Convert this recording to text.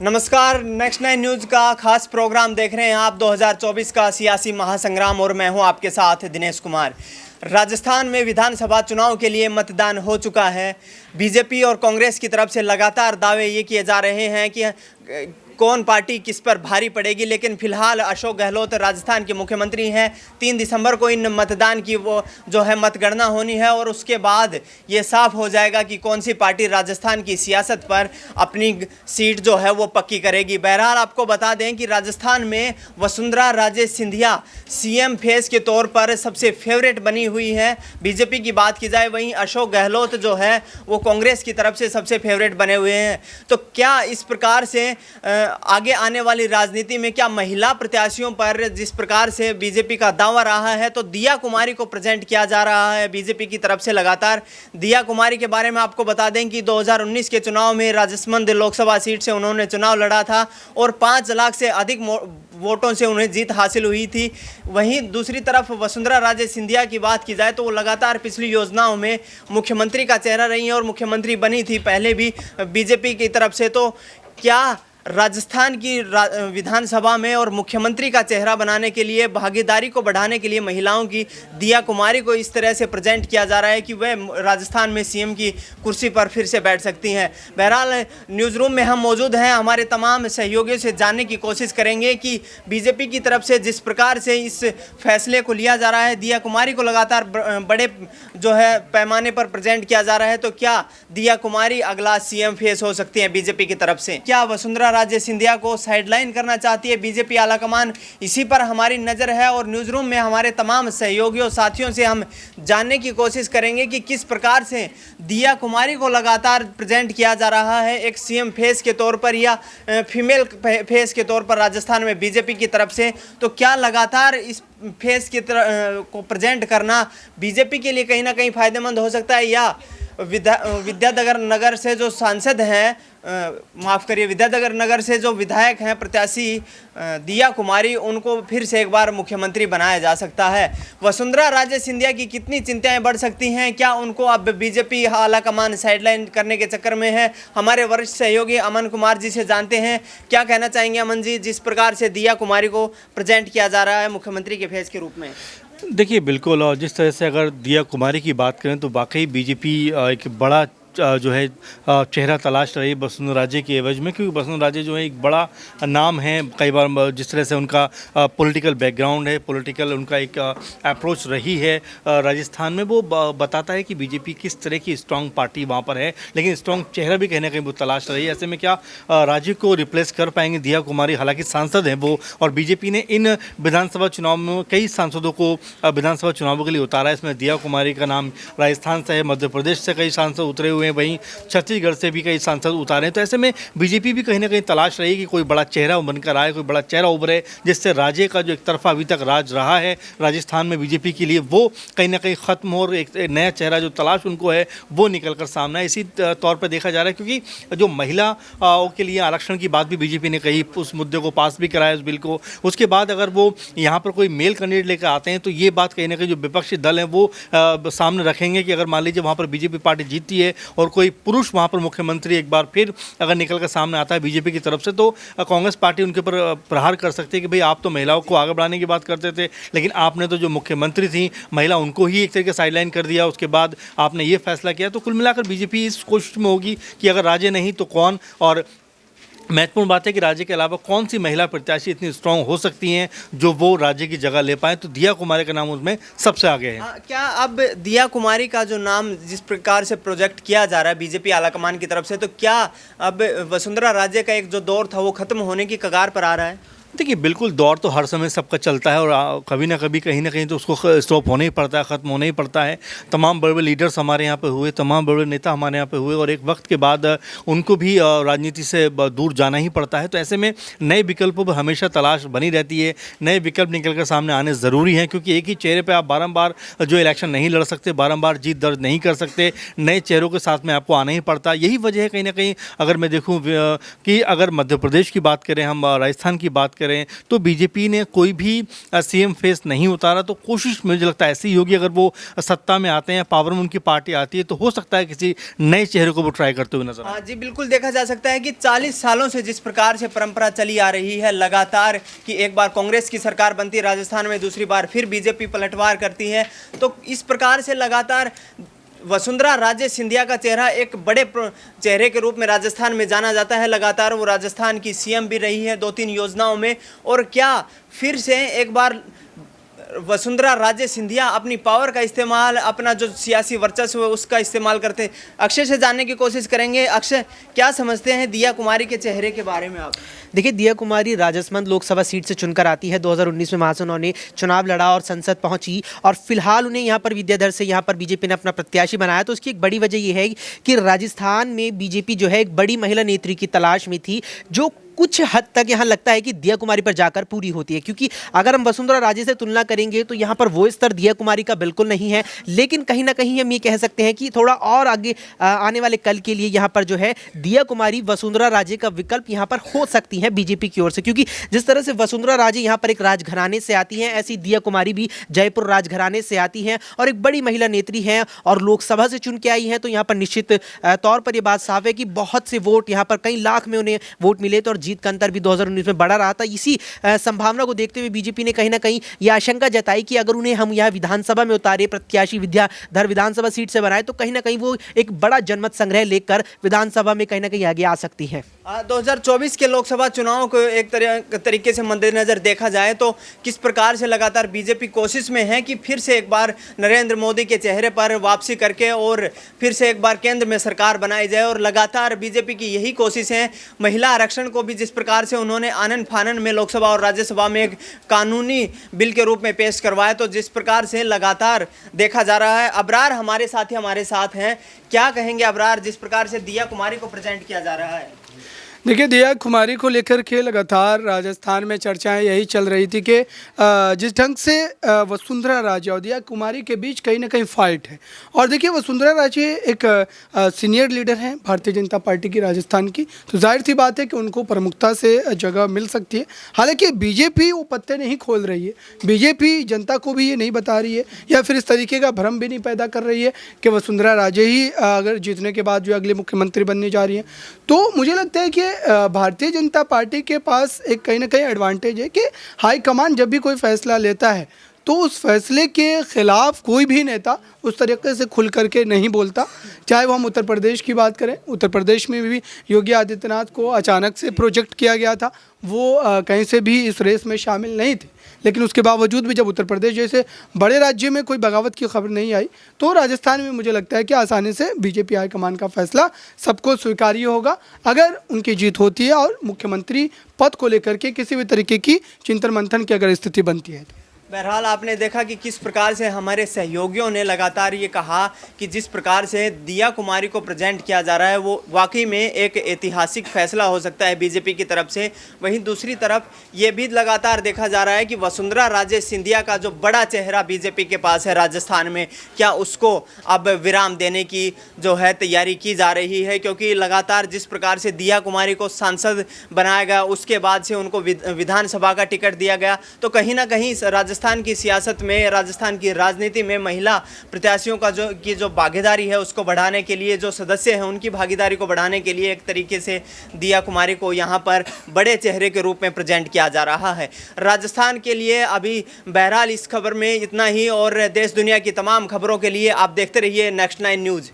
नमस्कार, next 9 news का खास प्रोग्राम देख रहे हैं आप। 2024 का सियासी महासंग्राम और मैं हूं आपके साथ दिनेश कुमार। राजस्थान में विधानसभा चुनाव के लिए मतदान हो चुका है। बीजेपी और कांग्रेस की तरफ से लगातार दावे ये किए जा रहे हैं कि कौन पार्टी किस पर भारी पड़ेगी, लेकिन फिलहाल अशोक गहलोत राजस्थान के मुख्यमंत्री हैं। 3 दिसंबर को इन मतदान की वो जो है मतगणना होनी है और उसके बाद ये साफ हो जाएगा कि कौन सी पार्टी राजस्थान की सियासत पर अपनी सीट जो है वो पक्की करेगी। बहरहाल आपको बता दें कि राजस्थान में वसुंधरा राजे सिंधिया सीएम फेस के तौर पर सबसे फेवरेट बनी हुई है। बीजेपी की बात की जाए, वहीं अशोक गहलोत जो है वो कांग्रेस की तरफ से सबसे फेवरेट बने हुए हैं। तो क्या इस प्रकार से आगे आने वाली राजनीति में क्या महिला प्रत्याशियों पर जिस प्रकार से बीजेपी का दावा रहा है, तो दिया कुमारी को प्रेजेंट किया जा रहा है बीजेपी की तरफ से लगातार। दिया कुमारी के बारे में आपको बता दें कि 2019 के चुनाव में राजसमंद लोकसभा सीट से उन्होंने चुनाव लड़ा था और 5 लाख से अधिक वोटों से उन्हें जीत हासिल हुई थी। वहीं दूसरी तरफ वसुंधरा राजे सिंधिया की बात की जाए तो वो लगातार पिछली योजनाओं में मुख्यमंत्री का चेहरा रही हैं और मुख्यमंत्री बनी थी पहले भी बीजेपी की तरफ से। तो क्या राजस्थान की विधानसभा में और मुख्यमंत्री का चेहरा बनाने के लिए, भागीदारी को बढ़ाने के लिए महिलाओं की दिया कुमारी को इस तरह से प्रेजेंट किया जा रहा है कि वह राजस्थान में सीएम की कुर्सी पर फिर से बैठ सकती हैं। बहरहाल न्यूज़ रूम में हम मौजूद हैं। हमारे तमाम सहयोगियों से जानने की कोशिश करेंगे कि बीजेपी की तरफ से जिस प्रकार से इस फैसले को लिया जा रहा है, दिया कुमारी को लगातार बड़े जो है पैमाने पर प्रेजेंट किया जा रहा है, तो क्या दिया कुमारी अगला सीएम फेस हो सकती हैं बीजेपी की तरफ से? क्या वसुंधरा राजे सिंधिया को साइडलाइन करना चाहती है बीजेपी आलाकमान? इसी पर हमारी नज़र है और न्यूज़ रूम में हमारे तमाम सहयोगियों साथियों से हम जानने की कोशिश करेंगे कि किस प्रकार से दिया कुमारी को लगातार प्रेजेंट किया जा रहा है एक सीएम फेस के तौर पर या फीमेल फेस के तौर पर राजस्थान में बीजेपी की तरफ से। तो क्या लगातार इस फेस की तरह को प्रेजेंट करना बीजेपी के लिए कहीं ना कहीं फ़ायदेमंद हो सकता है, या विद्यानगर नगर से जो सांसद हैं, विद्यानगर नगर से जो विधायक हैं प्रत्याशी दिया कुमारी, उनको फिर से एक बार मुख्यमंत्री बनाया जा सकता है? वसुंधरा राजे सिंधिया की कितनी चिंताएं बढ़ सकती हैं? क्या उनको अब बीजेपी आलाकमान साइडलाइन करने के चक्कर में है? हमारे वरिष्ठ सहयोगी अमन कुमार जी से जानते हैं, क्या कहना चाहेंगे अमन जी, जिस प्रकार से दिया कुमारी को प्रेजेंट किया जा रहा है मुख्यमंत्री के फेस के रूप में? देखिए बिल्कुल, और जिस तरह से अगर दिया कुमारी की बात करें तो वाकई बीजेपी एक बड़ा जो है चेहरा तलाश रही वसुंधरा राजे के एवज में, क्योंकि वसुंधरा राजे जो है एक बड़ा नाम है। कई बार जिस तरह से उनका पॉलिटिकल बैकग्राउंड है, पॉलिटिकल उनका एक अप्रोच रही है राजस्थान में, वो बताता है कि बीजेपी किस तरह की स्ट्रांग पार्टी वहाँ पर है, लेकिन स्ट्रांग चेहरा भी कहीं ना कहीं वो तलाश रही है। ऐसे में क्या राजे को रिप्लेस कर पाएंगे दिया कुमारी? हालांकि सांसद हैं वो, और बीजेपी ने इन विधानसभा चुनाव में कई सांसदों को विधानसभा चुनावों के लिए उतारा है। इसमें दिया कुमारी का नाम राजस्थान से है, मध्य प्रदेश से कई सांसद उतरे हुए, वहीं छत्तीसगढ़ से भी कई सांसद उतारे। तो ऐसे में बीजेपी भी कहीं ना कहीं तलाश रही कि कोई बड़ा चेहरा बनकर आए, कोई बड़ा चेहरा उभरे, जिससे राजे का जो एक तरफा अभी तक राज रहा है राजस्थान में बीजेपी के लिए, वो कहीं ना कहीं खत्म हो और एक नया चेहरा जो तलाश उनको है वो निकल कर सामने है। इसी तौर पर देखा जा रहा है, क्योंकि जो महिलाओं के लिए आरक्षण की बात भी बीजेपी ने कही, उस मुद्दे को पास भी कराया उस बिल को। उसके बाद अगर वो यहाँ पर कोई मेल कैंडिडेट लेकर आते हैं तो ये बात कहीं ना कहीं जो विपक्षी दल हैं वो सामने रखेंगे कि अगर मान लीजिए वहाँ पर बीजेपी पार्टी जीतती है और कोई पुरुष वहाँ पर मुख्यमंत्री एक बार फिर अगर निकल कर सामने आता है बीजेपी की तरफ से, तो कांग्रेस पार्टी उनके ऊपर प्रहार कर सकती है कि भाई आप तो महिलाओं को आगे बढ़ाने की बात करते थे, लेकिन आपने तो जो मुख्यमंत्री थी महिला उनको ही एक तरीके से साइडलाइन कर दिया, उसके बाद आपने ये फैसला किया। तो कुल मिलाकर बीजेपी इस कोशिश में होगी कि अगर राजे नहीं तो कौन, और महत्वपूर्ण बात है कि राज्य के अलावा कौन सी महिला प्रत्याशी इतनी स्ट्रांग हो सकती हैं जो वो राज्य की जगह ले पाएँ। तो दिया कुमारी का नाम उसमें सबसे आगे है। क्या अब दिया कुमारी का जो नाम जिस प्रकार से प्रोजेक्ट किया जा रहा है बीजेपी आलाकमान की तरफ से, तो क्या अब वसुंधरा राजे का एक जो दौर था वो खत्म होने की कगार पर आ रहा है? देखिए बिल्कुल, दौर तो हर समय सबका चलता है और कभी ना कभी कहीं ना कहीं तो उसको स्टॉप होना ही पड़ता है, ख़त्म होना ही पड़ता है। तमाम बड़े बड़े लीडर्स हमारे यहाँ पे हुए, तमाम बड़े बड़े नेता हमारे यहाँ पे हुए, और एक वक्त के बाद उनको भी राजनीति से दूर जाना ही पड़ता है। तो ऐसे में नए विकल्पों पर हमेशा तलाश बनी रहती है, नए विकल्प निकल कर सामने आने ज़रूरी हैं, क्योंकि एक ही चेहरे पर आप बारम्बार जो इलेक्शन नहीं लड़ सकते, बारम्बार जीत दर्ज नहीं कर सकते, नए चेहरों के साथ में आपको आना ही पड़ता। यही वजह है कहीं ना कहीं, अगर मैं देखूँ कि अगर मध्य प्रदेश की बात करें, हम राजस्थान की बात करें, करें तो बीजेपी ने कोई भी सीएम फेस नहीं उतारा, तो कोशिश मुझे लगता है ऐसी ही होगी। अगर वो सत्ता में आते हैं, पावर में उनकी पार्टी आती है, तो हो सकता है किसी नए चेहरे को वो ट्राई करते हुए नजर आए। हाँ जी, बिल्कुल देखा जा सकता है कि 40 सालों से जिस प्रकार से परंपरा चली आ रही है लगातार कि एक बार कांग्रेस की सरकार बनती है राजस्थान में, दूसरी बार फिर बीजेपी पलटवार करती है, तो इस प्रकार से लगातार वसुंधरा राजे सिंधिया का चेहरा एक बड़े चेहरे के रूप में राजस्थान में जाना जाता है। लगातार वो राजस्थान की सीएम भी रही है 2-3 योजनाओं में। और क्या फिर से एक बार वसुंधरा राजे सिंधिया अपनी पावर का इस्तेमाल, अपना जो सियासी वर्चस्व है उसका इस्तेमाल करते हैं? अक्षय से जानने की कोशिश करेंगे। अक्षय, क्या समझते हैं दिया कुमारी के चेहरे के बारे में आप? देखिए, दिया कुमारी राजसमंद लोकसभा सीट से चुनकर आती है। 2019 में वहाँ से उन्होंने चुनाव लड़ा और संसद पहुंची, और फिलहाल उन्हें यहाँ पर विद्याधर से यहाँ पर बीजेपी ने अपना प्रत्याशी बनाया। तो उसकी एक बड़ी वजह ये है कि राजस्थान में बीजेपी जो है एक बड़ी महिला नेत्री की तलाश में थी, जो कुछ हद तक यहाँ लगता है कि दिया कुमारी पर जाकर पूरी होती है। क्योंकि अगर हम वसुंधरा राजे से तुलना करेंगे तो यहाँ पर वो स्तर दिया कुमारी का बिल्कुल नहीं है, लेकिन कहीं ना कहीं हम ये कह सकते हैं कि थोड़ा और आगे आने वाले कल के लिए यहाँ पर जो है दिया कुमारी वसुंधरा राजे का विकल्प यहाँ पर हो सकती है बीजेपी की ओर से। क्योंकि जिस तरह से वसुंधरा राजे यहाँ पर एक राजघराने से आती हैं, ऐसी दिया कुमारी भी जयपुर राजघराने से आती हैं और एक बड़ी महिला नेत्री हैं और लोकसभा से चुन के आई हैं। तो यहाँ पर निश्चित तौर पर यह बात साफ है कि बहुत से वोट यहाँ पर कई लाख में उन्हें वोट मिले थे और जीत का अंतर भी 2019 में बड़ा रहा था। इसी संभावना को देखते हुए बीजेपी ने कहीं ना कहीं यह आशंका जताई कि अगर उन्हें हम यह विधानसभा में उतारे, प्रत्याशी विद्याधर विधानसभा सीट से बनाए, तो कहीं ना कहीं वो एक बड़ा जनमत संग्रह लेकर विधानसभा में कहीं ना कहीं आगे आ सकती है। 2024 के लोकसभा चुनाव को एक तरीके से मद्देनजर देखा जाए तो किस प्रकार से लगातार बीजेपी कोशिश में है कि फिर से एक बार नरेंद्र मोदी के चेहरे पर वापसी करके और फिर से एक बार केंद्र में सरकार बनाई जाए। और लगातार बीजेपी की यही कोशिश है। महिला आरक्षण को भी जिस प्रकार से उन्होंने आनन फानन में लोकसभा और राज्यसभा में एक कानूनी बिल के रूप में पेश करवाया, तो जिस प्रकार से लगातार देखा जा रहा है। अबरार हमारे साथी हमारे साथ हैं, क्या कहेंगे अबरार, जिस प्रकार से दिया कुमारी को प्रेजेंट किया जा रहा है? देखिए, दिया कुमारी को लेकर के लगातार राजस्थान में चर्चाएं यही चल रही थी कि जिस ढंग से वसुंधरा राजे और दिया कुमारी के बीच कहीं ना कहीं फाइट है। और देखिए, वसुंधरा राजे एक सीनियर लीडर हैं भारतीय जनता पार्टी की राजस्थान की, तो जाहिर सी बात है कि उनको प्रमुखता से जगह मिल सकती है। हालांकि बीजेपी वो पत्ते नहीं खोल रही है, बीजेपी जनता को भी ये नहीं बता रही है या फिर इस तरीके का भ्रम भी नहीं पैदा कर रही है कि वसुंधरा राजे ही अगर जीतने के बाद जो अगले मुख्यमंत्री बनने जा रही हैं। तो मुझे लगता है कि भारतीय जनता पार्टी के पास एक कहीं ना कहीं एडवांटेज है कि हाईकमान जब भी कोई फैसला लेता है तो उस फैसले के खिलाफ कोई भी नेता उस तरीके से खुल करके नहीं बोलता। चाहे वो हम उत्तर प्रदेश की बात करें, उत्तर प्रदेश में भी योगी आदित्यनाथ को अचानक से प्रोजेक्ट किया गया था, वो कहीं से भी इस रेस में शामिल नहीं थे, लेकिन उसके बावजूद भी जब उत्तर प्रदेश जैसे बड़े राज्य में कोई बगावत की खबर नहीं आई, तो राजस्थान में मुझे लगता है कि आसानी से बीजेपी हाईकमान का फैसला सबको स्वीकार्य होगा अगर उनकी जीत होती है और मुख्यमंत्री पद को लेकर के किसी भी तरीके की चिंतन मंथन की अगर स्थिति बनती है। बहरहाल आपने देखा कि किस प्रकार से हमारे सहयोगियों ने लगातार ये कहा कि जिस प्रकार से दिया कुमारी को प्रेजेंट किया जा रहा है वो वाकई में एक ऐतिहासिक फैसला हो सकता है बीजेपी की तरफ से। वहीं दूसरी तरफ ये भी लगातार देखा जा रहा है कि वसुंधरा राजे सिंधिया का जो बड़ा चेहरा बीजेपी के पास है राजस्थान में, क्या उसको अब विराम देने की जो है तैयारी की जा रही है? क्योंकि लगातार जिस प्रकार से दिया कुमारी को सांसद बनाया गया, उसके बाद से उनको विधानसभा का टिकट दिया गया, तो कहीं ना कहीं राजस्थान की सियासत में, राजस्थान की राजनीति में महिला प्रत्याशियों का जो भागीदारी है उसको बढ़ाने के लिए, जो सदस्य हैं उनकी भागीदारी को बढ़ाने के लिए एक तरीके से दिया कुमारी को यहाँ पर बड़े चेहरे के रूप में प्रेजेंट किया जा रहा है। राजस्थान के लिए अभी बहरहाल इस खबर में इतना ही, और देश दुनिया की तमाम खबरों के लिए आप देखते रहिए नेक्स्ट 9 न्यूज़।